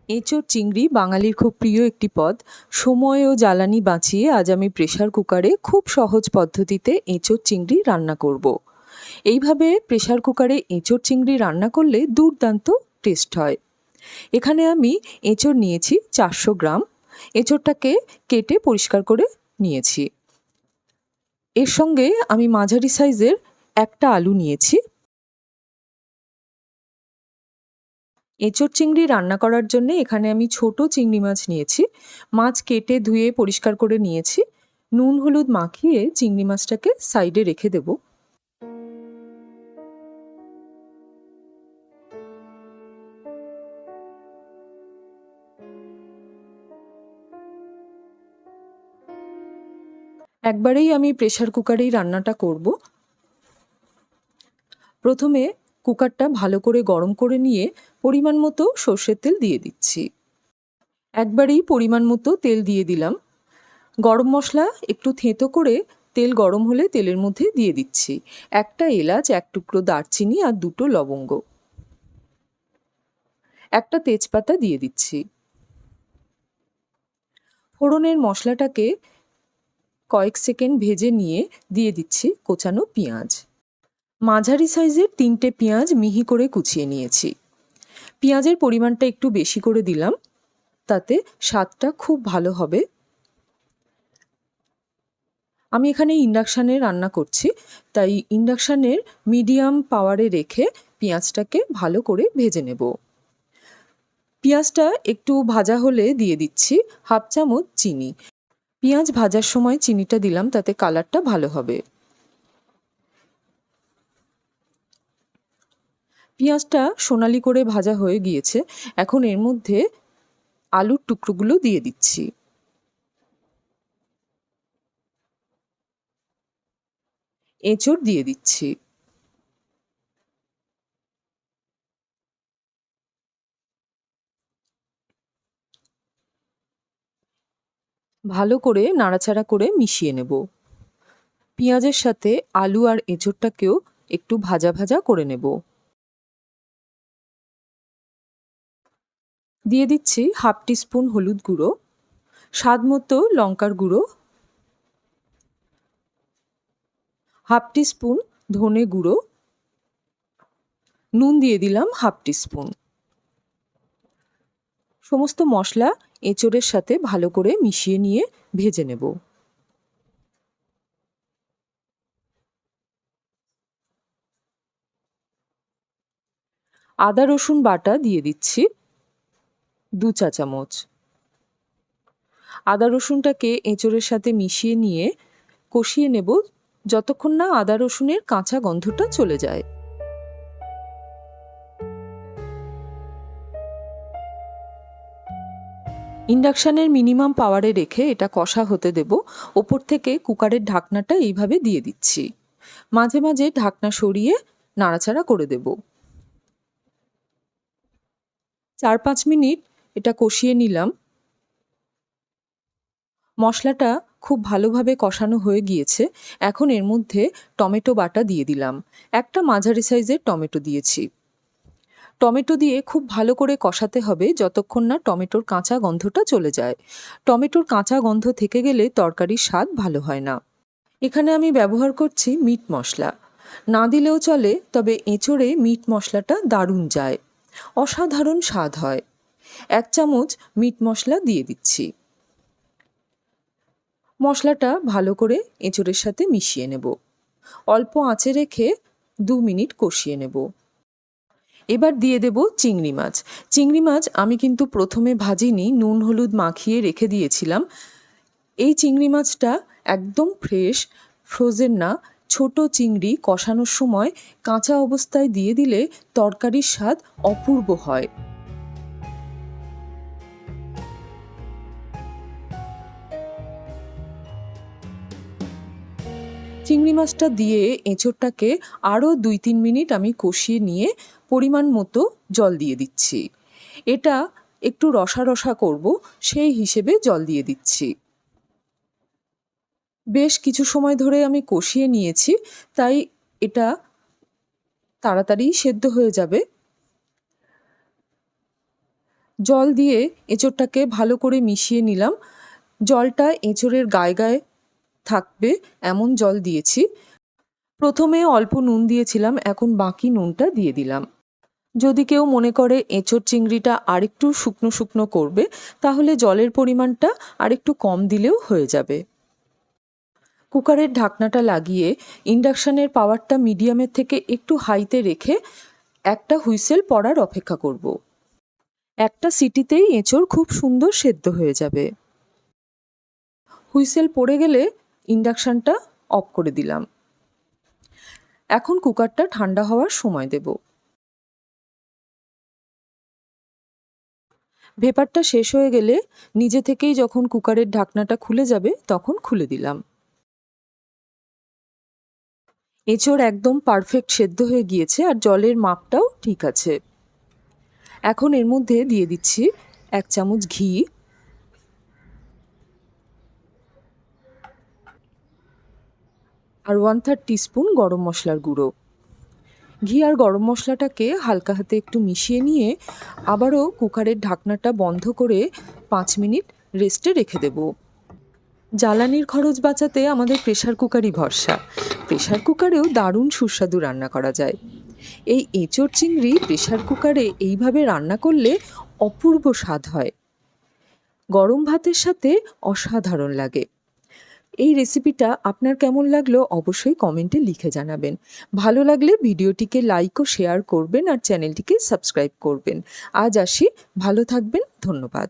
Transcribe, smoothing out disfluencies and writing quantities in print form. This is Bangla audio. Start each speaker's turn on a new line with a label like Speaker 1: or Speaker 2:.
Speaker 1: এঁচোড় চিংড়ি বাঙালির খুব প্রিয় একটি পদ। সময় ও জ্বালানি বাঁচিয়ে আজ আমি প্রেসার কুকারে খুব সহজ পদ্ধতিতে এঁচোড় চিংড়ি রান্না করব। এইভাবে প্রেসার কুকারে এঁচোড় চিংড়ি রান্না করলে দুর্দান্ত টেস্ট হয়। এখানে আমি এঁচোড় নিয়েছি 400 গ্রাম। এঁচোড়টাকে কেটে পরিষ্কার করে নিয়েছি। এর সঙ্গে আমি মাঝারি সাইজের একটা আলু নিয়েছি। এঁচোড় চিংড়ি রান্না করার জন্য এখানে আমি ছোট চিংড়ি মাছ নিয়েছি। মাছ কেটে ধুয়ে পরিষ্কার করে নিয়েছি। নুন হলুদ মাখিয়ে চিংড়ি মাছটাকে সাইডে রেখে দেব। একবারেই আমি প্রেসার কুকারেই রান্নাটা করব। প্রথমে কুকারটা ভালো করে গরম করে নিয়ে পরিমাণ মতো সর্ষের তেল দিয়ে দিচ্ছি। একবারেই পরিমাণ মতো তেল দিয়ে দিলাম। গরম মশলা একটু থেঁতো করে তেল গরম হলে তেলের মধ্যে দিয়ে দিচ্ছি একটা এলাচ, এক টুকরো দারচিনি আর দুটো লবঙ্গ, একটা তেজপাতা দিয়ে দিচ্ছি। ফোড়নের মশলাটাকে কয়েক সেকেন্ড ভেজে নিয়ে দিয়ে দিচ্ছি কোচানো পেঁয়াজ। মাঝারি সাইজের 3টে পেঁয়াজ মিহি করে কুচিয়ে নিয়েছি। পেঁয়াজের পরিমাণটা একটু বেশি করে দিলাম, তাতে স্বাদটা খুব ভালো হবে। আমি এখানে ইন্ডাকশানে রান্না করছি, তাই ইন্ডাকশানের মিডিয়াম পাওয়ারে রেখে পেঁয়াজটাকে ভালো করে ভেজে নেব। পেঁয়াজটা একটু ভাজা হলে দিয়ে দিচ্ছি হাফ চামচ চিনি। পেঁয়াজ ভাজার সময় চিনিটা দিলাম, তাতে কালারটা ভালো হবে। পেঁয়াজটা সোনালি করে ভাজা হয়ে গিয়েছে। এখন এর মধ্যে আলুর টুকরোগুলো দিয়ে দিচ্ছি। এঁচোড় দিয়ে দিচ্ছি। ভালো করে নাড়াচাড়া করে মিশিয়ে নেব। পেঁয়াজের সাথে আলু আর এঁচোড়টাকেও একটু ভাজা ভাজা করে নেব। দিয়ে দিচ্ছি হাফ টিস্পুন হলুদ গুঁড়ো, স্বাদ মতো লঙ্কার গুঁড়ো, হাফ টিস্পুন ধনে গুঁড়ো, নুন দিয়ে দিলাম হাফ টিস্পুন। সমস্ত মশলা এঁচোড়ের সাথে ভালো করে মিশিয়ে নিয়ে ভেজে নেব। আদা রসুন বাটা দিয়ে দিচ্ছি 2 চা চামচ। আদা রসুনটাকে এঁচোড়ের সাথে মিশিয়ে নিয়ে কষিয়ে নেব যতক্ষণ না আদা রসুনের কাঁচা গন্ধটা চলে যায়। ইন্ডাকশানের মিনিমাম পাওয়ারে রেখে এটা কষা হতে দেব। ওপর থেকে কুকারের ঢাকনাটা এইভাবে দিয়ে দিচ্ছি। মাঝে মাঝে ঢাকনা সরিয়ে নাড়াচাড়া করে দেব। 4-5 মিনিট এটা কষিয়ে নিলাম। মশলাটা খুব ভালোভাবে কষানো হয়ে গিয়েছে। এখন এর মধ্যে টমেটো বাটা দিয়ে দিলাম। একটা মাঝারি সাইজের টমেটো দিয়েছি। টমেটো দিয়ে খুব ভালো করে কষাতে হবে যতক্ষণ না টমেটোর কাঁচা গন্ধটা চলে যায়। টমেটোর কাঁচা গন্ধ থেকে গেলে তরকারির স্বাদ ভালো হয় না। এখানে আমি ব্যবহার করছি মিট মশলা। না দিলেও চলে, তবে এঁচোড়ে মিট মশলাটা দারুণ যায়, অসাধারণ স্বাদ হয়। 1 চামচ মিট মশলা দিয়ে দিচ্ছি। মশলাটা ভালো করে এঁচোড়ের সাথে মিশিয়ে নেব। অল্প আঁচে রেখে 2 মিনিট কষিয়ে নেব। এবার দিয়ে দেব চিংড়ি মাছ। চিংড়ি মাছ আমি কিন্তু প্রথমে ভাজিনি, নুন হলুদ মাখিয়ে রেখে দিয়েছিলাম। এই চিংড়ি মাছটা একদম ফ্রেশ, ফ্রোজেন না। ছোট চিংড়ি কষানোর সময় কাঁচা অবস্থায় দিয়ে দিলে তরকারির স্বাদ অপূর্ব হয়। চিংড়ি মাছটা দিয়ে এঁচোড়টাকে আরও 2-3 মিনিট আমি কষিয়ে নিয়ে পরিমাণ মতো জল দিয়ে দিচ্ছি। এটা একটু রসা রসা করব, সেই হিসেবে জল দিয়ে দিচ্ছি। বেশ কিছু সময় ধরে আমি কষিয়ে নিয়েছি, তাই এটা তাড়াতাড়ি সেদ্ধ হয়ে যাবে। জল দিয়ে এঁচোড়টাকে ভালো করে মিশিয়ে নিলাম। জলটা এঁচোড়ের গায়ে গায়ে থাকবে এমন জল দিয়েছি। প্রথমে অল্প নুন দিয়েছিলাম, এখন বাকি নুনটা দিয়ে দিলাম। যদি কেউ মনে করে এঁচোড় চিংড়িটা আরেকটু শুকনো শুকনো করবে, তাহলে জলের পরিমাণটা আরেকটু কম দিলেও হয়ে যাবে। কুকারের ঢাকনাটা লাগিয়ে ইন্ডাকশানের পাওয়ারটা মিডিয়ামের থেকে একটু হাইতে রেখে একটা হুইসেল পড়ার অপেক্ষা করব। একটা সিটিতেই এঁচোড় খুব সুন্দর সেদ্ধ হয়ে যাবে। হুইসেল পড়ে গেলে ইন্ডাকশানটা অফ করে দিলাম। এখন কুকারটা ঠান্ডা হওয়ার সময় দেব। ভেপারটা শেষ হয়ে গেলে নিজে থেকেই যখন কুকারের ঢাকনাটা খুলে যাবে তখন খুলে দিলাম। এঁচোড় একদম পারফেক্ট সেদ্ধ হয়ে গিয়েছে আর জলের মাপটাও ঠিক আছে। এখন এর মধ্যে দিয়ে দিচ্ছি 1 চামচ ঘি, আর 1/3 টিস্পুন গরম মশলার গুঁড়ো। ঘি আর গরম মশলাটাকে হালকা হাতে একটু মিশিয়ে নিয়ে আবারও কুকারের ঢাকনাটা বন্ধ করে 5 মিনিট রেস্টে রেখে দেব। জ্বালানির খরচ বাঁচাতে আমাদের প্রেশার কুকারই ভরসা। প্রেশার কুকারেও দারুণ সুস্বাদু রান্না করা যায়। এই এঁচোড় চিংড়ি প্রেশার কুকারে এইভাবে রান্না করলে অপূর্ব স্বাদ হয়। গরম ভাতের সাথে অসাধারণ লাগে। এই রেসিপিটা আপনার কেমন লাগলো অবশ্যই কমেন্টে লিখে জানাবেন। ভালো লাগলে ভিডিওটিকে লাইক ও শেয়ার করবেন আর চ্যানেলটিকে সাবস্ক্রাইব করবেন। আজ আসি, ভালো থাকবেন, ধন্যবাদ।